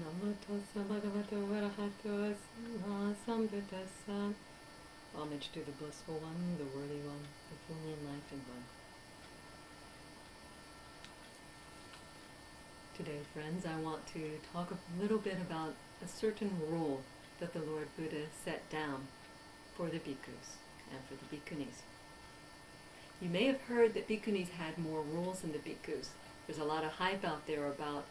Namo tassa bhagavato arahato samma sambuddhassa. Homage to the blissful one, the worthy one, the fully enlightened one. Today, friends, I want to talk a little bit about a certain rule that the Lord Buddha set down for the bhikkhus and for the bhikkhunis. You may have heard that bhikkhunis had more rules than the bhikkhus. There's a lot of hype out there about,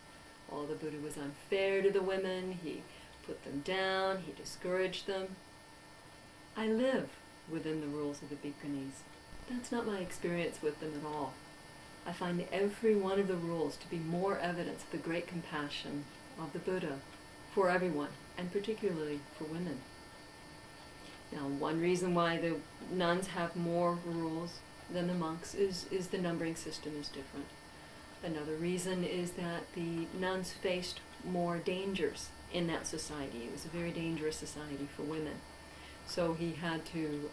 oh, the Buddha was unfair to the women, he put them down, he discouraged them. I live within the rules of the bhikkhunis. That's not my experience with them at all. I find every one of the rules to be more evidence of the great compassion of the Buddha for everyone, and particularly for women. Now, one reason why the nuns have more rules than the monks is the numbering system is different. Another reason is that the nuns faced more dangers in that society. It was a very dangerous society for women. So he had to,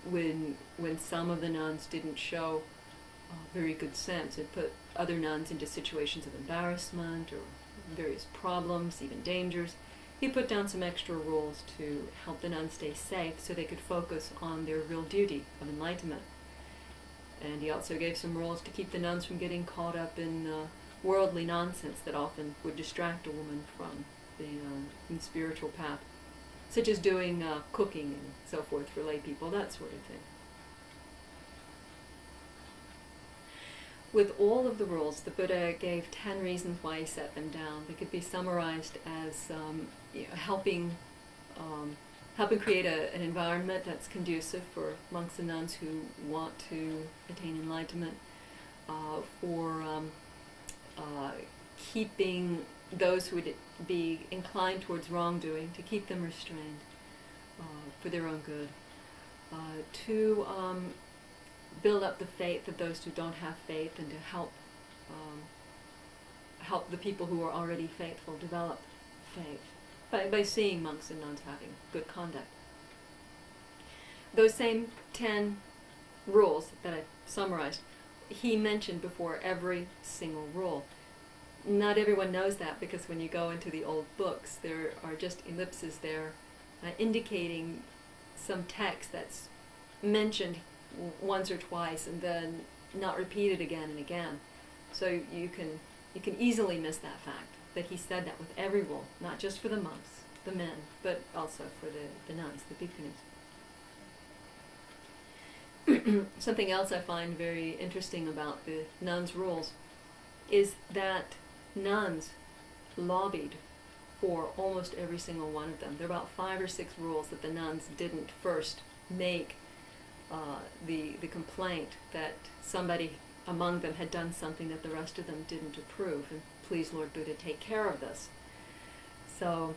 when some of the nuns didn't show very good sense, it put other nuns into situations of embarrassment or various problems, even dangers. He put down some extra rules to help the nuns stay safe so they could focus on their real duty of enlightenment. And he also gave some rules to keep the nuns from getting caught up in worldly nonsense that often would distract a woman from the spiritual path, such as doing cooking and so forth for lay people, that sort of thing. With all of the rules, the Buddha gave 10 reasons why he set them down. They could be summarized as helping create an environment that's conducive for monks and nuns who want to attain enlightenment, for keeping those who would be inclined towards wrongdoing, to keep them restrained for their own good, to build up the faith of those who don't have faith, and to help the people who are already faithful develop faith by seeing monks and nuns having good conduct. Those same 10 rules that I summarized, he mentioned before every single rule. Not everyone knows that, because when you go into the old books, there are just ellipses there indicating some text that's mentioned once or twice and then not repeated again and again. So you can easily miss that fact, that he said that with every rule, not just for the monks, the men, but also for the nuns, the bhikkhunis. Something else I find very interesting about the nuns' rules is that nuns lobbied for almost every single one of them. There are about 5 or 6 rules that the nuns didn't first make the complaint that somebody among them had done something that the rest of them didn't approve, and please, Lord Buddha, take care of this. So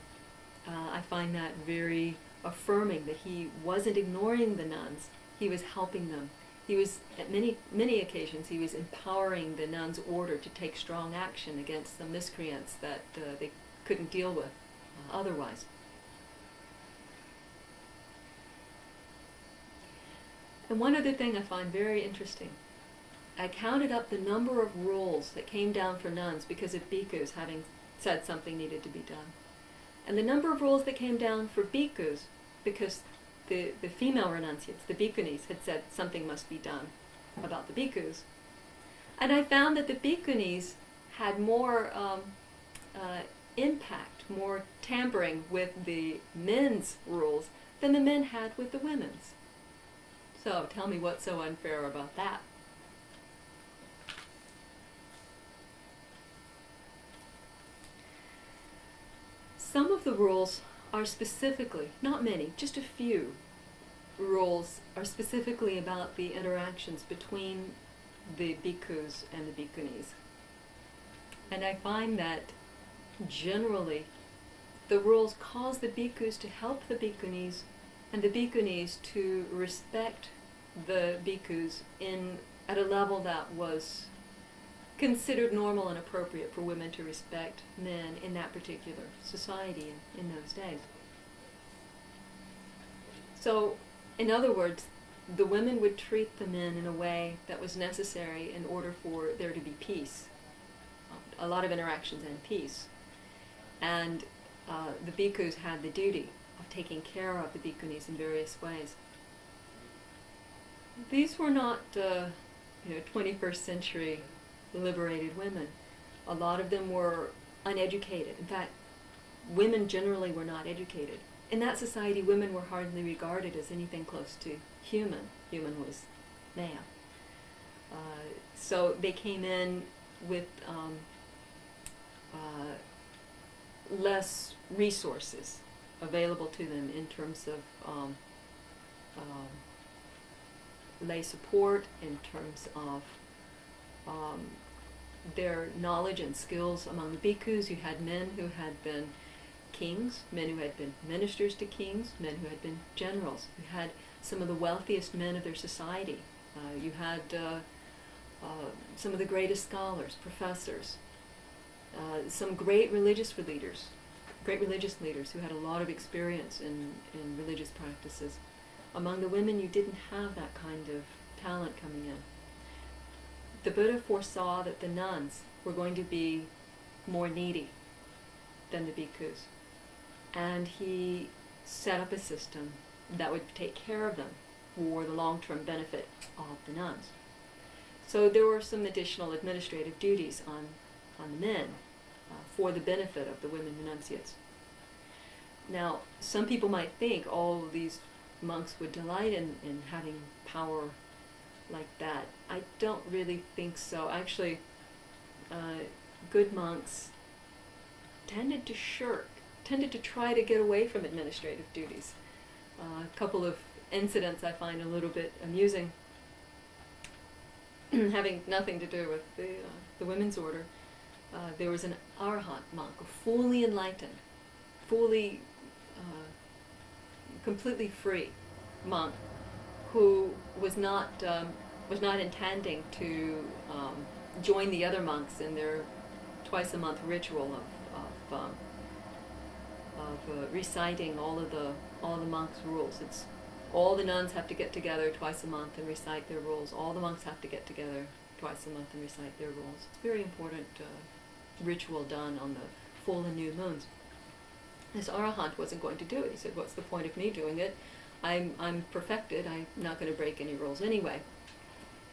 I find that very affirming, that he wasn't ignoring the nuns, he was helping them. He was, at many occasions, he was empowering the nuns' order to take strong action against the miscreants that they couldn't deal with otherwise. And one other thing I find very interesting, I counted up the number of rules that came down for nuns because of bhikkhus having said something needed to be done. And the number of rules that came down for bhikkhus because the female renunciates, the bhikkhunis, had said something must be done about the bhikkhus. And I found that the bhikkhunis had more impact, more tampering with the men's rules than the men had with the women's. So tell me what's so unfair about that? Some of the rules are specifically, not many, just a few rules are specifically about the interactions between the bhikkhus and the bhikkhunis. And I find that generally the rules cause the bhikkhus to help the bhikkhunis and the bhikkhunis to respect the bhikkhus at a level that was considered normal and appropriate for women to respect men in that particular society in those days. So, in other words, the women would treat the men in a way that was necessary in order for there to be peace, a lot of interactions and peace. and the bhikkhus had the duty of taking care of the bhikkhunis in various ways. These were not 21st century liberated women. A lot of them were uneducated. In fact, women generally were not educated. In that society, women were hardly regarded as anything close to human. Human was male. So they came in with less resources available to them in terms of lay support, in terms of their knowledge and skills among the bhikkhus. You had men who had been kings, men who had been ministers to kings, men who had been generals. You had some of the wealthiest men of their society. You had some of the greatest scholars, professors, some great religious leaders who had a lot of experience in religious practices. Among the women, you didn't have that kind of talent coming in. The Buddha foresaw that the nuns were going to be more needy than the bhikkhus, and he set up a system that would take care of them for the long-term benefit of the nuns. So there were some additional administrative duties on the men for the benefit of the women renunciates. Now, some people might think all of these monks would delight in having power like that. I don't really think so. Actually, good monks tended to try to get away from administrative duties. A couple of incidents I find a little bit amusing, having nothing to do with the women's order. There was an arhat monk, a fully enlightened, completely free monk, who was not intending to join the other monks in their twice-a-month ritual of reciting all the monks' rules. It's all the nuns have to get together twice a month and recite their rules. All the monks have to get together twice a month and recite their rules. It's a very important ritual done on the full and new moons. This arahant wasn't going to do it. He said, "What's the point of me doing it? I'm perfected. I'm not going to break any rules anyway."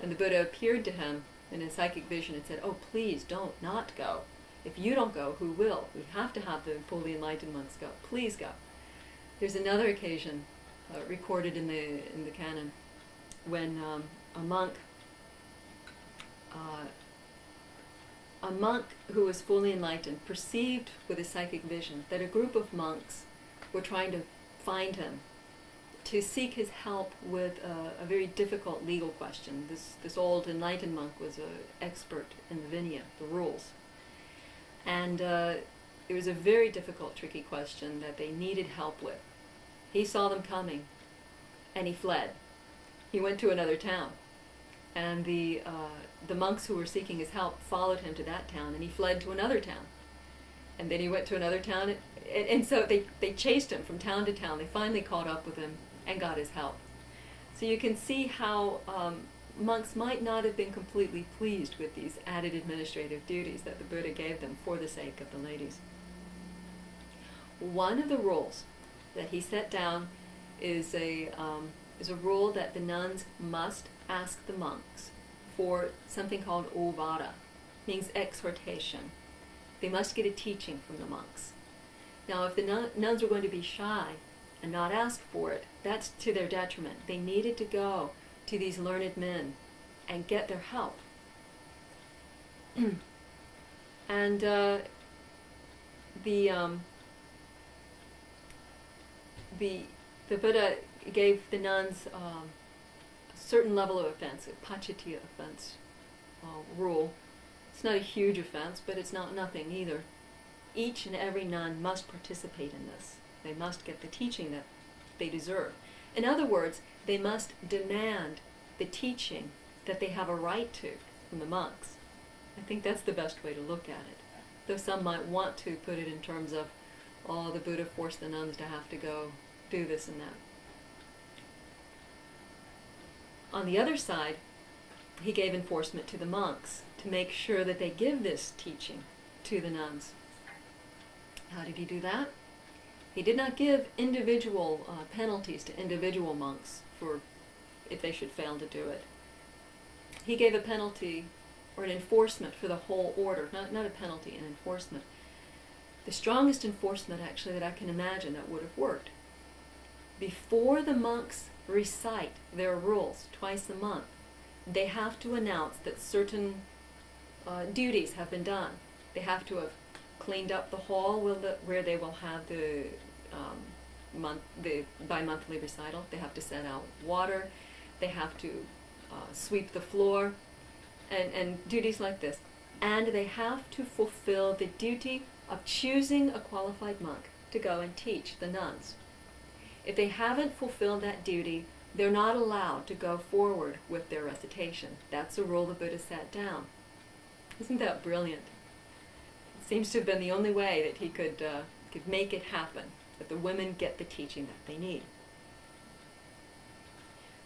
And the Buddha appeared to him in a psychic vision and said, "Oh, please don't not go. If you don't go, who will? We have to have the fully enlightened monks go. Please go." There's another occasion recorded in the canon when a monk who was fully enlightened perceived with a psychic vision that a group of monks were trying to find him to seek his help with a very difficult legal question. This old enlightened monk was an expert in the Vinaya, the rules. And it was a very difficult, tricky question that they needed help with. He saw them coming, and he fled. He went to another town, and the monks who were seeking his help followed him to that town, and he fled to another town. And then he went to another town, and so they chased him from town to town. They finally caught up with him and got his help. So you can see how monks might not have been completely pleased with these added administrative duties that the Buddha gave them for the sake of the ladies. One of the rules that he set down is a rule that the nuns must ask the monks for something called ovada, means exhortation. They must get a teaching from the monks. Now, if the nuns were going to be shy and not ask for it, that's to their detriment. They needed to go to these learned men and get their help. And the Buddha gave the nuns a certain level of offense, a pachati offense rule. It's not a huge offense, but it's not nothing either. Each and every nun must participate in this. They must get the teaching that they deserve. In other words, they must demand the teaching that they have a right to from the monks. I think that's the best way to look at it. Though some might want to put it in terms of, oh, the Buddha forced the nuns to have to go do this and that. On the other side, he gave enforcement to the monks to make sure that they give this teaching to the nuns. How did he do that? He did not give individual penalties to individual monks for if they should fail to do it. He gave a penalty or an enforcement for the whole order, not a penalty, an enforcement. The strongest enforcement, actually, that I can imagine that would have worked. Before the monks recite their rules twice a month, they have to announce that certain duties have been done. They have to have cleaned up the hall where they will have the bi-monthly recital. They have to set out water. They have to sweep the floor, and duties like this. And they have to fulfill the duty of choosing a qualified monk to go and teach the nuns. If they haven't fulfilled that duty, they're not allowed to go forward with their recitation. That's a rule the Buddha set down. Isn't that brilliant? It seems to have been the only way that he could make it happen, that the women get the teaching that they need.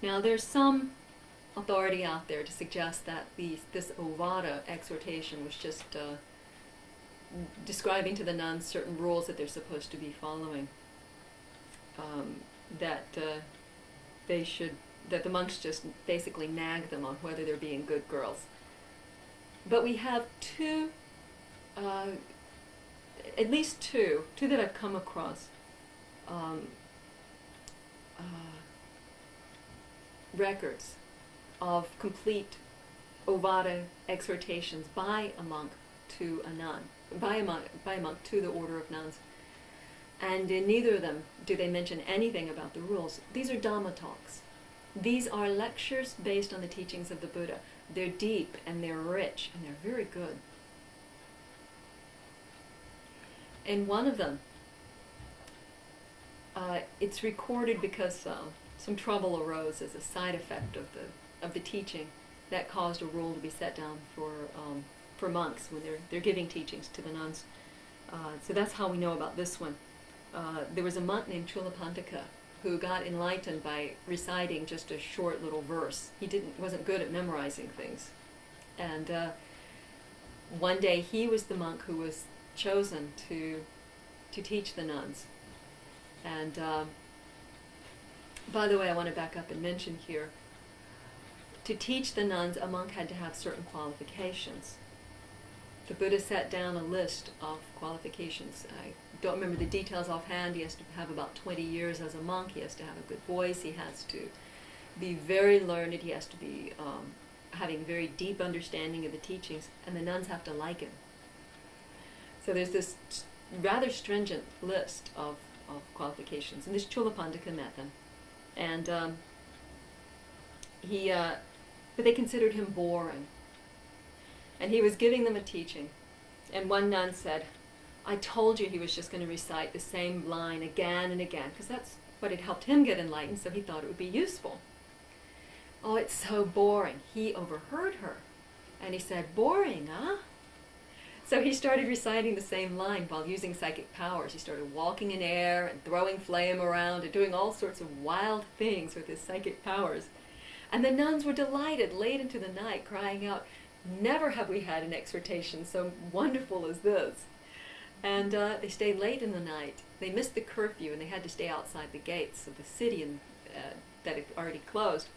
Now, there's some authority out there to suggest that this Ovada exhortation was just describing to the nuns certain rules that they're supposed to be following. That the monks just basically nag them on whether they're being good girls. But we have at least two that I've come across, records of complete Ovada exhortations by a monk to a nun, by a monk to the order of nuns. And in neither of them do they mention anything about the rules. These are Dhamma talks. These are lectures based on the teachings of the Buddha. They're deep and they're rich and they're very good. In one of them, it's recorded because some trouble arose as a side effect of the teaching that caused a rule to be set down for monks when they're giving teachings to the nuns. So that's how we know about this one. There was a monk named Chulapantaka who got enlightened by reciting just a short little verse. He wasn't good at memorizing things. And one day he was the monk who was chosen to teach the nuns. And by the way, I want to back up and mention here, to teach the nuns, a monk had to have certain qualifications. The Buddha set down a list of qualifications. I don't remember the details offhand. He has to have about 20 years as a monk. He has to have a good voice. He has to be very learned. He has to be having very deep understanding of the teachings. And the nuns have to like him. So there's this rather stringent list of qualifications. And this Chulapantaka met them. And but they considered him boring. And he was giving them a teaching. And one nun said, I told you he was just going to recite the same line again and again, because that's what had helped him get enlightened, so he thought it would be useful. Oh, it's so boring. He overheard her. And he said, boring, huh? So he started reciting the same line while using psychic powers. He started walking in air and throwing flame around and doing all sorts of wild things with his psychic powers. And the nuns were delighted late into the night, crying out, never have we had an exhortation so wonderful as this. And they stayed late in the night. They missed the curfew and they had to stay outside the gates of the city that had already closed.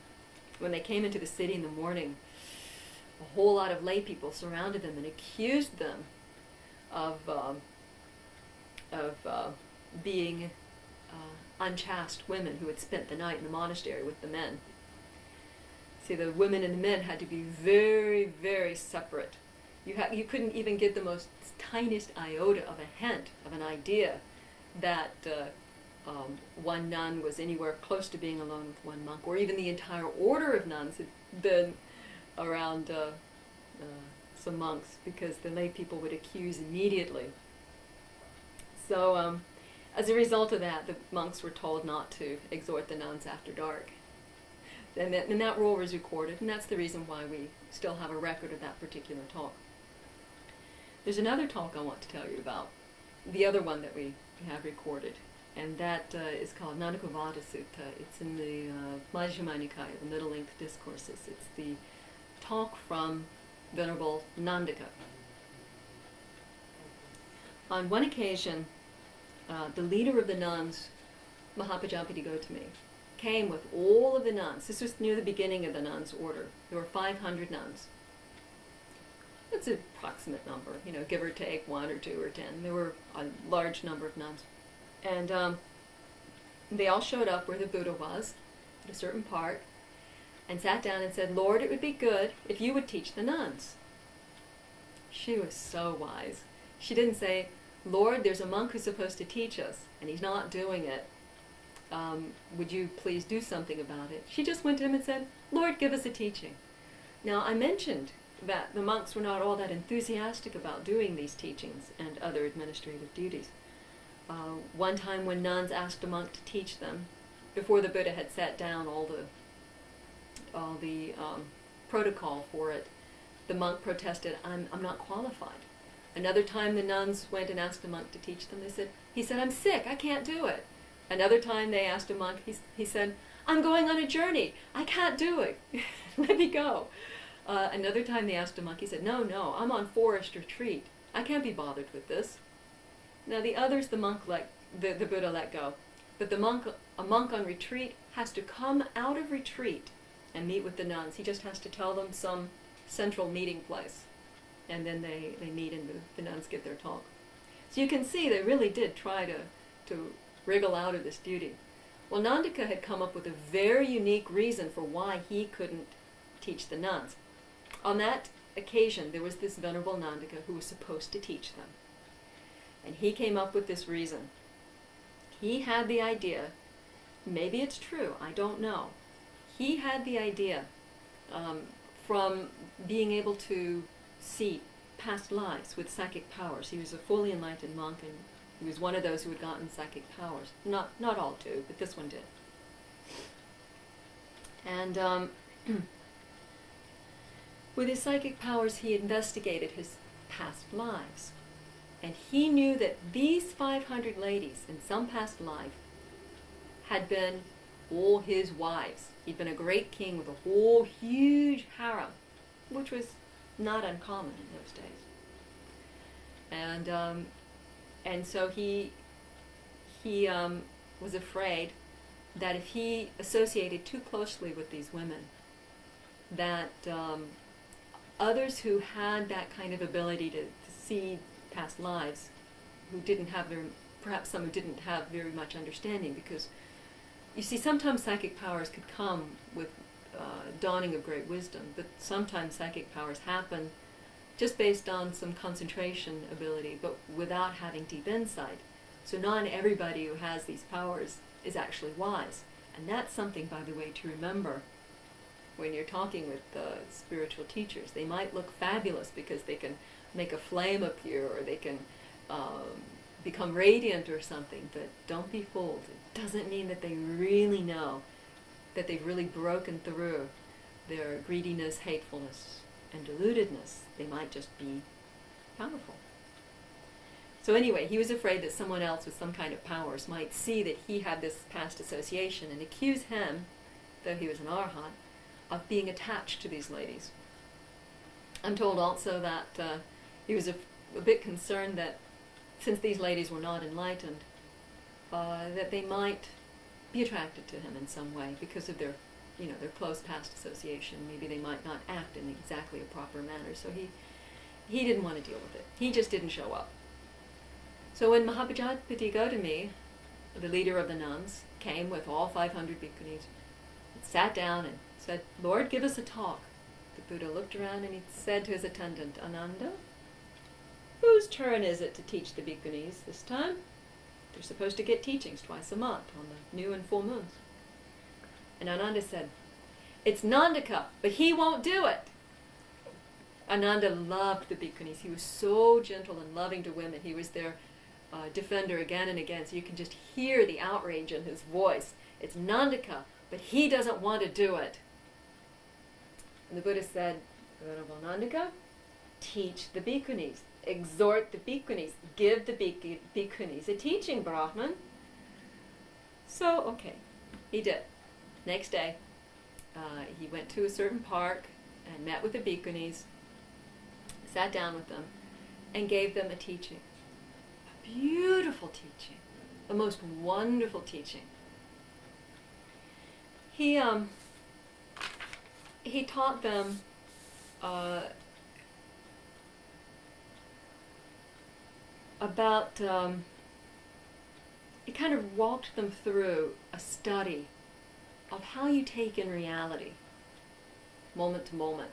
When they came into the city in the morning, a whole lot of lay people surrounded them and accused them of being unchaste women who had spent the night in the monastery with the men. See, the women and the men had to be very, very separate. You couldn't even get the most tiniest iota of a hint of an idea that one nun was anywhere close to being alone with one monk, or even the entire order of nuns had been around some monks, because the lay people would accuse immediately. So as a result of that, the monks were told not to exhort the nuns after dark. And that rule was recorded, and that's the reason why we still have a record of that particular talk. There's another talk I want to tell you about, the other one that we have recorded, and that is called Nanakavada Sutta. It's in the Majjhima Nikaya, the Middle-length Discourses. It's the talk from Venerable Nandika. on one occasion, the leader of the nuns, Mahapajapati Gotami, came with all of the nuns. This was near the beginning of the nuns' order. There were 500 nuns. That's an approximate number, give or take 1 or 2 or 10. There were a large number of nuns. And they all showed up where the Buddha was, at a certain part, and sat down and said, "Lord, it would be good if you would teach the nuns." She was so wise. She didn't say, "Lord, there's a monk who's supposed to teach us, and he's not doing it. Would you please do something about it?" She just went to him and said, "Lord, give us a teaching." Now, I mentioned that the monks were not all that enthusiastic about doing these teachings and other administrative duties. One time when nuns asked a monk to teach them, before the Buddha had set down all the protocol for it, the monk protested, I'm not qualified. Another time the nuns went and asked a monk to teach them. He said, "I'm sick, I can't do it." Another time they asked a monk, he said, "I'm going on a journey, I can't do it, let me go." Another time they asked a monk, he said, no, I'm on forest retreat, I can't be bothered with this." Now the others, the Buddha let go. But a monk on retreat has to come out of retreat and meet with the nuns. He just has to tell them some central meeting place. And then they meet and the nuns give their talk. So you can see they really did try to wriggle out of this duty. Well, Nandika had come up with a very unique reason for why he couldn't teach the nuns. On that occasion, there was this Venerable Nandika who was supposed to teach them. And he came up with this reason. He had the idea, maybe it's true, I don't know. He had the idea from being able to see past lives with psychic powers. He was a fully enlightened monk, and he was one of those who had gotten psychic powers. Not all do, but this one did. And with his psychic powers, he investigated his past lives. And he knew that these 500 ladies in some past life had been all his wives. He'd been a great king with a whole huge harem, which was not uncommon in those days. And so he was afraid that if he associated too closely with these women, that others who had that kind of ability to see past lives, perhaps some who didn't have very much understanding, because you see, sometimes psychic powers could come with dawning of great wisdom, but sometimes psychic powers happen just based on some concentration ability, but without having deep insight. So not everybody who has these powers is actually wise. And that's something, by the way, to remember when you're talking with spiritual teachers. They might look fabulous because they can make a flame appear, or they can become radiant or something, but don't be fooled. It doesn't mean that they really know, that they've really broken through their greediness, hatefulness, and deludedness. They might just be powerful. So anyway, he was afraid that someone else with some kind of powers might see that he had this past association and accuse him, though he was an arhat, of being attached to these ladies. I'm told also that he was a bit concerned that since these ladies were not enlightened, that they might be attracted to him in some way because of their close past association. Maybe they might not act in exactly a proper manner. So he didn't want to deal with it. He just didn't show up. So when Mahapajapati Gotami, the leader of the nuns, came with all 500 bhikkhunis, sat down and said, "Lord, give us a talk." The Buddha looked around and he said to his attendant, "Ananda, whose turn is it to teach the bhikkhunis this time? They're supposed to get teachings twice a month on the new and full moons." And Ananda said, "It's Nandika, but he won't do it." Ananda loved the bhikkhunis. He was so gentle and loving to women. He was their defender again and again, so you can just hear the outrage in his voice. It's Nandika, but he doesn't want to do it. And the Buddha said, "Venerable Nandika, teach the bhikkhunis, exhort the bhikkhunis, give the bhikkhunis a teaching, Brahman." So, okay, he did. Next day, he went to a certain park and met with the bhikkhunis, sat down with them, and gave them a teaching. beautiful teaching, the most wonderful teaching. He taught them about, he kind of walked them through a study of how you take in reality, moment to moment.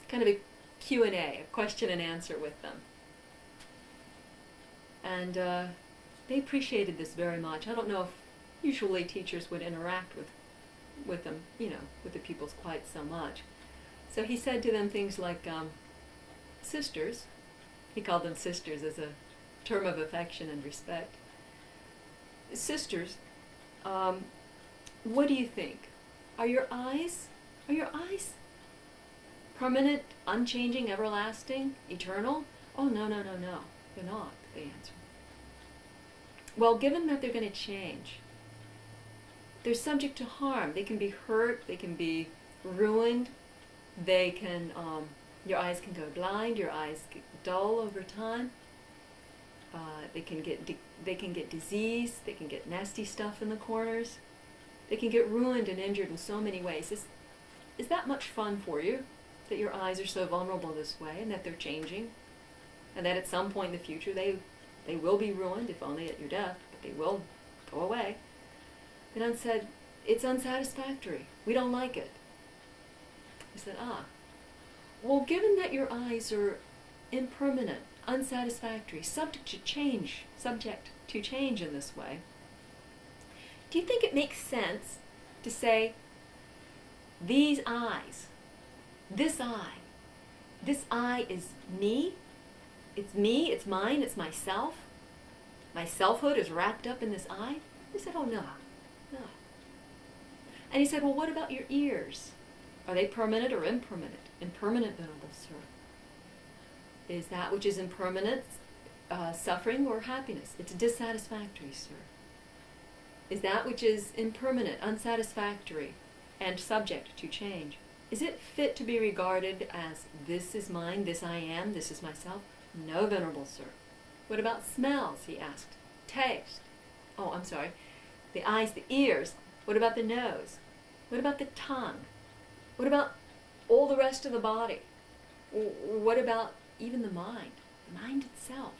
It's kind of a Q&A, a question and answer with them. And they appreciated this very much. I don't know if usually teachers would interact with them, with the pupils quite so much. So he said to them things like, sisters, he called them sisters as a term of affection and respect. Sisters, what do you think? Are your eyes permanent, unchanging, everlasting, eternal? Oh, no, they're not, they answered. Well, given that they're going to change, they're subject to harm. They can be hurt, they can be ruined, they can, your eyes can go blind, your eyes get dull over time, they can get disease, they can get nasty stuff in the corners, they can get ruined and injured in so many ways. Is that much fun for you, that your eyes are so vulnerable this way, and that they're changing, and that at some point in the future they will be ruined, if only at your death, but they will go away? And said, it's unsatisfactory. We don't like it. He said, well, given that your eyes are impermanent, unsatisfactory, subject to change in this way, do you think it makes sense to say, these eyes, this eye is me, it's mine, it's myself, my selfhood is wrapped up in this eye? He said, oh, no. And he said, well, what about your ears? Are they permanent or impermanent? Impermanent, Venerable Sir. Is that which is impermanent suffering or happiness? It's dissatisfactory, sir. Is that which is impermanent, unsatisfactory, and subject to change, is it fit to be regarded as, this is mine, this I am, this is myself? No, Venerable Sir. What about smells, he asked. Taste. Oh, I'm sorry. The eyes, the ears. What about the nose? What about the tongue? What about all the rest of the body? What about even the mind itself?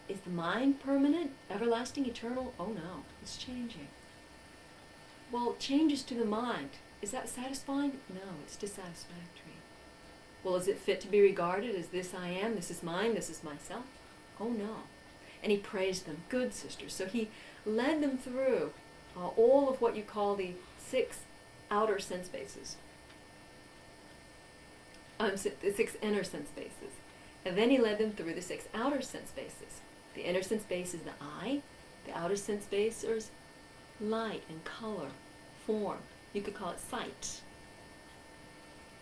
Is the mind permanent, everlasting, eternal? Oh no, it's changing. Well, changes to the mind. Is that satisfying? No, it's dissatisfactory. Well, is it fit to be regarded as, this I am, this is mine, this is myself? Oh no. And he praised them. Good sisters. So he led them through all of what you call the 6 outer sense bases. The 6 inner sense bases. And then he led them through the 6 outer sense bases. The inner sense base is the eye. The outer sense base is light and color, form. You could call it sight.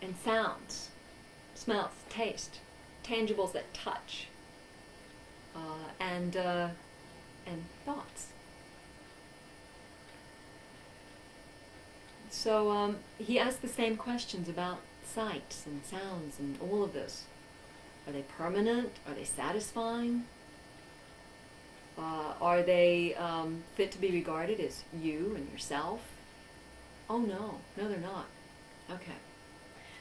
And sounds, smells, taste, tangibles that touch, and thoughts. So he asked the same questions about sights and sounds and all of this. Are they permanent? Are they satisfying? Are they fit to be regarded as you and yourself? Oh no, they're not. Okay.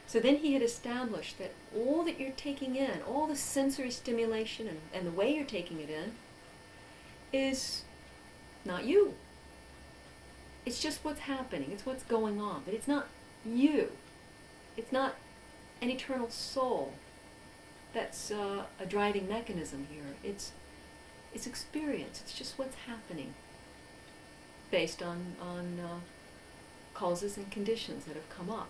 So then he had established that all that you're taking in, all the sensory stimulation and the way you're taking it in, is not you. It's just what's happening, it's what's going on, but it's not you. It's not an eternal soul that's a driving mechanism here. It's experience, it's just what's happening based on causes and conditions that have come up.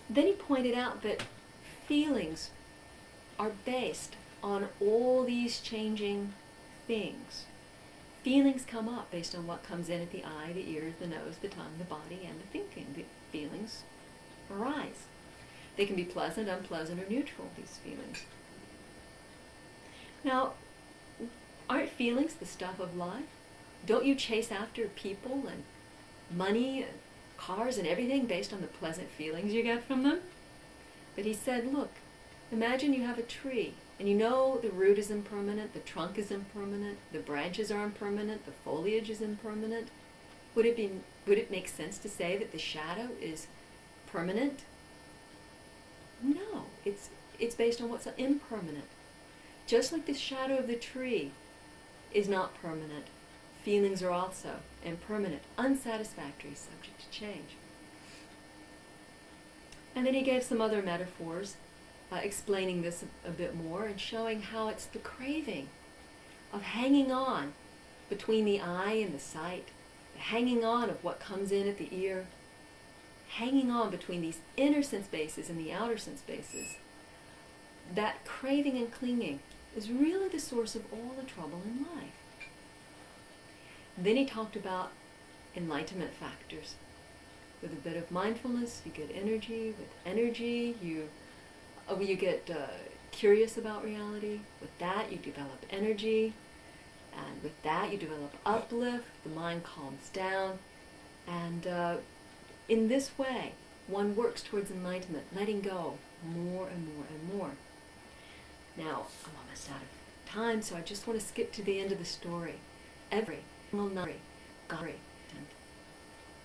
Then he pointed out that feelings are based on all these changing things. Feelings come up based on what comes in at the eye, the ears, the nose, the tongue, the body, and the thinking. The feelings arise. They can be pleasant, unpleasant, or neutral, these feelings. Now, aren't feelings the stuff of life? Don't you chase after people and money and cars and everything based on the pleasant feelings you get from them? But he said, look, Imagine you have a tree, and you know the root is impermanent, the trunk is impermanent, the branches are impermanent, the foliage is impermanent. Would it make sense to say that the shadow is permanent? No, it's based on what's impermanent. Just like the shadow of the tree is not permanent, feelings are also impermanent, unsatisfactory, subject to change. And then he gave some other metaphors, explaining this a bit more and showing how it's the craving of hanging on between the eye and the sight, the hanging on of what comes in at the ear, hanging on between these inner sense bases and the outer sense bases. That craving and clinging is really the source of all the trouble in life. Then he talked about enlightenment factors. With a bit of mindfulness, you get energy. With energy, you get curious about reality. With that, you develop energy. And with that, you develop uplift. The mind calms down. And in this way, one works towards enlightenment, letting go more and more and more. Now, I'm almost out of time, so I just want to skip to the end of the story. Every single nun got enlightened.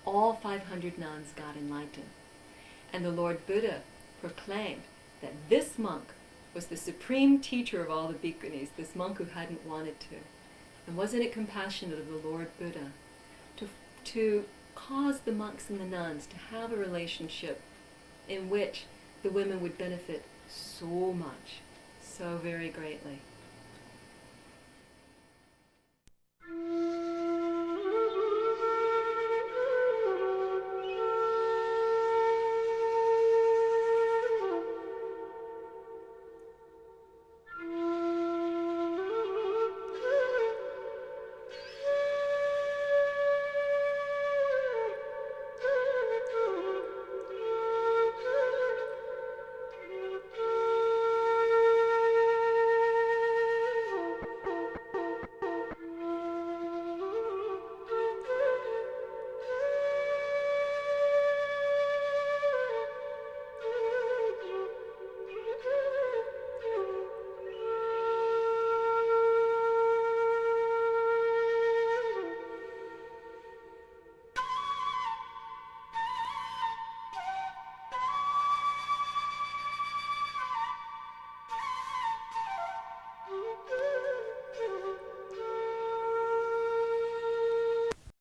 All 500 nuns got enlightened. And the Lord Buddha proclaimed that this monk was the supreme teacher of all the bhikkhunis, this monk who hadn't wanted to. And wasn't it compassionate of the Lord Buddha to cause the monks and the nuns to have a relationship in which the women would benefit so much, so very greatly.